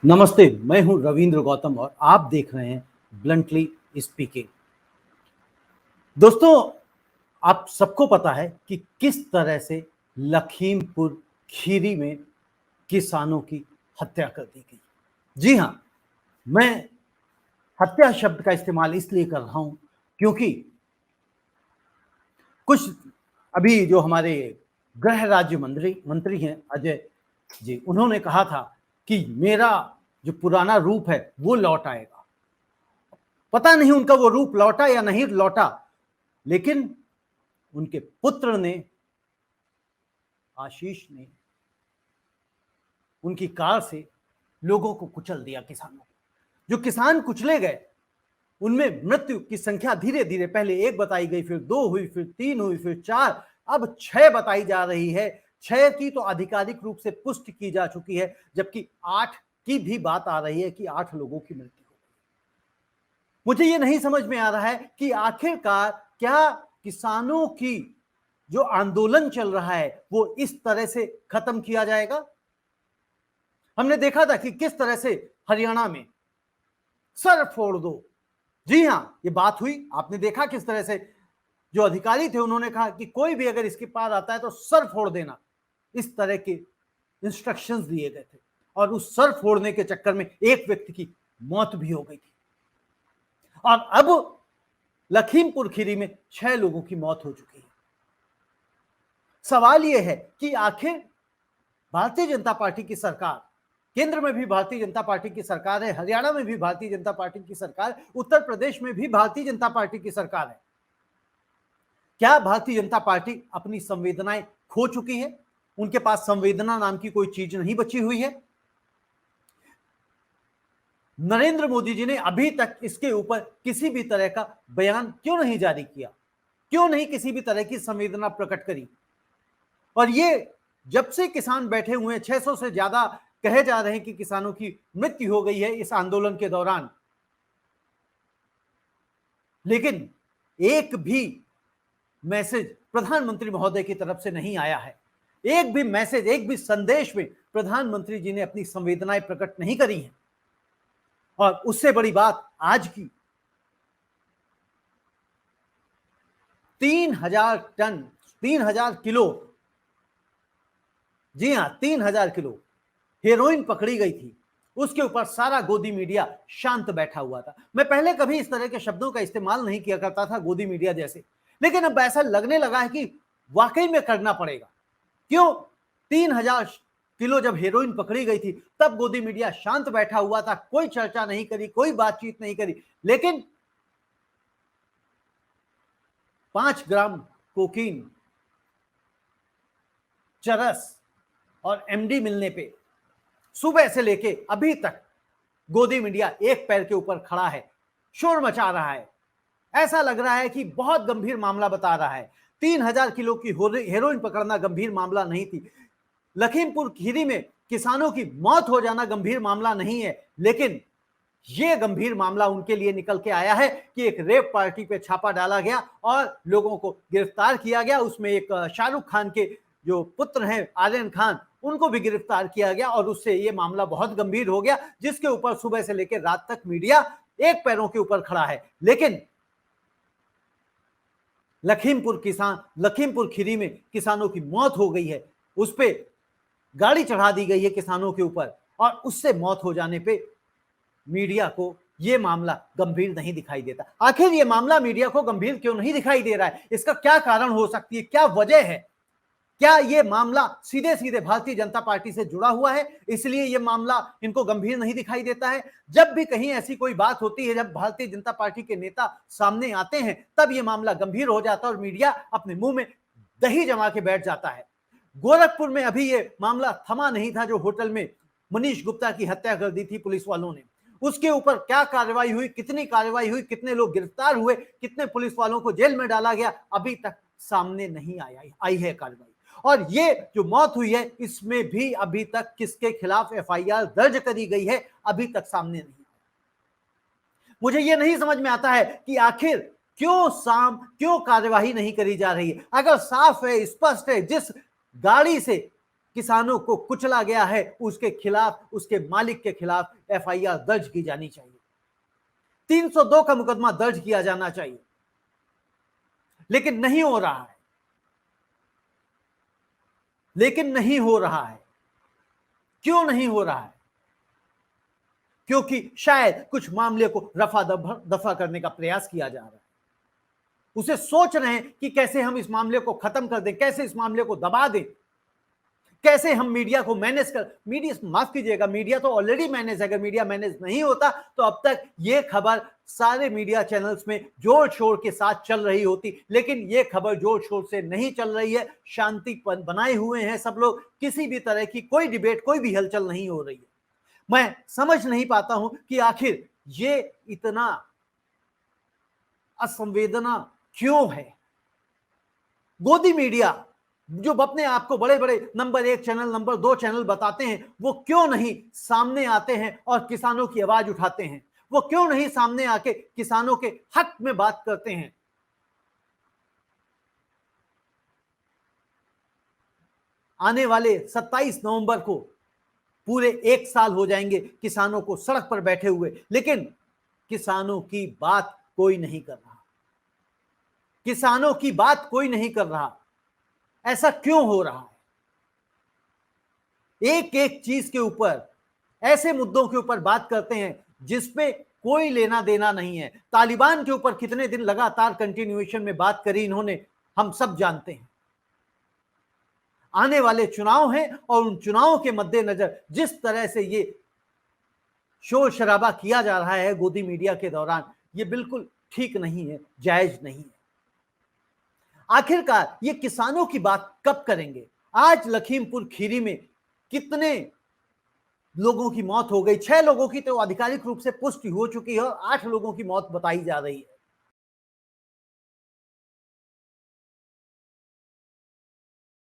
नमस्ते, मैं हूं रविंद्र गौतम और आप देख रहे हैं ब्लंटली स्पीकिंग। दोस्तों, आप सबको पता है कि किस तरह से लखीमपुर खीरी में किसानों की हत्या कर दी गई। जी हां, मैं हत्या शब्द का इस्तेमाल इसलिए कर रहा हूं क्योंकि कुछ अभी जो हमारे गृह राज्य मंत्री हैं अजय जी, उन्होंने कहा था कि मेरा जो पुराना रूप है वो लौट आएगा। पता नहीं उनका वो रूप लौटा या नहीं लौटा, लेकिन उनके पुत्र ने, आशीष ने, उनकी कार से लोगों को कुचल दिया। किसानों को, जो किसान कुचले गए, उनमें मृत्यु की संख्या धीरे धीरे पहले 1 बताई गई, फिर 2 हुई, फिर 3 हुई, फिर 4, अब 6 बताई जा रही है। 6 की तो आधिकारिक रूप से पुष्टि की जा चुकी है, जबकि 8 की भी बात आ रही है कि 8 लोगों की मृत्यु हो गई। मुझे ये नहीं समझ में आ रहा है कि आखिरकार क्या किसानों की जो आंदोलन चल रहा है वो इस तरह से खत्म किया जाएगा। हमने देखा था कि किस तरह से हरियाणा में सर फोड़ दो, जी हां, ये बात हुई। आपने देखा किस तरह से जो अधिकारी थे उन्होंने कहा कि कोई भी अगर इसके पार आता है तो सर फोड़ देना। इस तरह के इंस्ट्रक्शंस दिए गए थे और उस सर फोड़ने के चक्कर में एक व्यक्ति की मौत भी हो गई थी। और अब लखीमपुर खीरी में 6 लोगों की मौत हो चुकी है। सवाल यह है कि आखिर भारतीय जनता पार्टी की सरकार, केंद्र में भी भारतीय जनता पार्टी की सरकार है, हरियाणा में भी भारतीय जनता पार्टी की सरकार, उत्तर प्रदेश में भी भारतीय जनता पार्टी की सरकार है। क्या भारतीय जनता पार्टी अपनी संवेदनाएं खो चुकी है? उनके पास संवेदना नाम की कोई चीज नहीं बची हुई है? नरेंद्र मोदी जी ने अभी तक इसके ऊपर किसी भी तरह का बयान क्यों नहीं जारी किया? क्यों नहीं किसी भी तरह की संवेदना प्रकट करी? और ये जब से किसान बैठे हुए हैं, 600 से ज्यादा कहे जा रहे हैं कि किसानों की मृत्यु हो गई है इस आंदोलन के दौरान, लेकिन एक भी मैसेज प्रधानमंत्री महोदय की तरफ से नहीं आया है। एक भी मैसेज, एक भी संदेश में प्रधानमंत्री जी ने अपनी संवेदनाएं प्रकट नहीं करी हैं। और उससे बड़ी बात आज की 3000 टन, 3000 किलो, जी हां, 3000 किलो हेरोइन पकड़ी गई थी। उसके ऊपर सारा गोदी मीडिया शांत बैठा हुआ था। मैं पहले कभी इस तरह के शब्दों का इस्तेमाल नहीं किया करता था, गोदी मीडिया जैसे, लेकिन अब ऐसा लगने लगा है कि वाकई में करना पड़ेगा। क्यों? 3000 किलो जब हेरोइन पकड़ी गई थी तब गोदी मीडिया शांत बैठा हुआ था, कोई चर्चा नहीं करी, कोई बातचीत नहीं करी, लेकिन 5 ग्राम कोकीन, चरस और एमडी मिलने पे सुबह से लेके अभी तक गोदी मीडिया एक पैर के ऊपर खड़ा है, शोर मचा रहा है। ऐसा लग रहा है कि बहुत गंभीर मामला बता रहा है। 3000 किलो की हेरोइन पकड़ना गंभीर मामला नहीं थी। लखीमपुर खीरी में किसानों की मौत हो जाना गंभीर मामला नहीं है, लेकिन यह गंभीर मामला उनके लिए निकल के आया है कि एक रेप पार्टी पे छापा डाला गया और लोगों को गिरफ्तार किया गया। उसमें एक शाहरुख खान के जो पुत्र हैं आर्यन खान, उनको भी गिरफ्तार किया गया और उससे यह मामला बहुत गंभीर हो गया, जिसके ऊपर सुबह से लेकर रात तक मीडिया एक पैरों के ऊपर खड़ा है। लेकिन लखीमपुर खीरी में किसानों की मौत हो गई है, उस पे गाड़ी चढ़ा दी गई है किसानों के ऊपर, और उससे मौत हो जाने पे मीडिया को यह मामला गंभीर नहीं दिखाई देता। आखिर यह मामला मीडिया को गंभीर क्यों नहीं दिखाई दे रहा है? इसका क्या कारण हो सकती है? क्या वजह है? क्या यह मामला सीधे सीधे भारतीय जनता पार्टी से जुड़ा हुआ है, इसलिए यह मामला इनको गंभीर नहीं दिखाई देता है? जब भी कहीं ऐसी कोई बात होती है, जब भारतीय जनता पार्टी के नेता सामने आते हैं, तब यह मामला गंभीर हो जाता है और मीडिया अपने मुंह में दही जमा के बैठ जाता है। गोरखपुर में अभी यह मामला थमा नहीं था, जो होटल में मनीष गुप्ता की हत्या कर दी थी पुलिस वालों ने। उसके ऊपर क्या कार्रवाई हुई, कितनी कार्रवाई हुई, कितने लोग गिरफ्तार हुए, कितने पुलिस वालों को जेल में डाला गया, अभी तक सामने नहीं आई है कार्रवाई। और ये जो मौत हुई है, इसमें भी अभी तक किसके खिलाफ एफआईआर दर्ज करी गई है, अभी तक सामने नहीं आया। मुझे ये नहीं समझ में आता है कि आखिर क्यों कार्यवाही नहीं करी जा रही है। अगर साफ है, स्पष्ट है, जिस गाड़ी से किसानों को कुचला गया है, उसके खिलाफ, उसके मालिक के खिलाफ एफआईआर दर्ज की जानी चाहिए, 302 का मुकदमा दर्ज किया जाना चाहिए, लेकिन नहीं हो रहा है। लेकिन नहीं हो रहा है। क्यों नहीं हो रहा है? क्योंकि शायद कुछ मामले को रफा दफा करने का प्रयास किया जा रहा है। उसे सोच रहे हैं कि कैसे हम इस मामले को खत्म कर दें, कैसे इस मामले को दबा दें, कैसे हम मीडिया को मैनेज कर, मीडिया, माफ कीजिएगा, मीडिया तो ऑलरेडी मैनेज है। अगर मीडिया मैनेज नहीं होता तो अब तक ये खबर सारे मीडिया चैनल्स में जोर शोर के साथ चल रही होती, लेकिन ये खबर जोर शोर से नहीं चल रही है। शांति बनाए हुए हैं सब लोग, किसी भी तरह की कोई डिबेट, कोई भी हलचल नहीं हो रही है। मैं समझ नहीं पाता हूं कि आखिर ये इतना असंवेदना क्यों है। गोदी मीडिया जो अपने आप को बड़े बड़े नंबर 1 चैनल, नंबर 2 चैनल बताते हैं, वो क्यों नहीं सामने आते हैं और किसानों की आवाज उठाते हैं? वो क्यों नहीं सामने आके किसानों के हक में बात करते हैं? आने वाले 27 नवंबर को पूरे 1 साल हो जाएंगे किसानों को सड़क पर बैठे हुए, लेकिन किसानों की बात कोई नहीं कर रहा। किसानों की बात कोई नहीं कर रहा। ऐसा क्यों हो रहा है? एक एक चीज के ऊपर, ऐसे मुद्दों के ऊपर बात करते हैं जिसपे कोई लेना देना नहीं है। तालिबान के ऊपर कितने दिन लगातार कंटिन्यूएशन में बात करी इन्होंने, हम सब जानते हैं। आने वाले चुनाव हैं और उन चुनावों के मद्देनजर जिस तरह से ये शोर शराबा किया जा रहा है गोदी मीडिया के दौरान, ये बिल्कुल ठीक नहीं है, जायज नहीं है। आखिरकार ये किसानों की बात कब करेंगे? आज लखीमपुर खीरी में कितने लोगों की मौत हो गई? 6 लोगों की तो आधिकारिक रूप से पुष्टि हो चुकी है और 8 लोगों की मौत बताई जा रही है।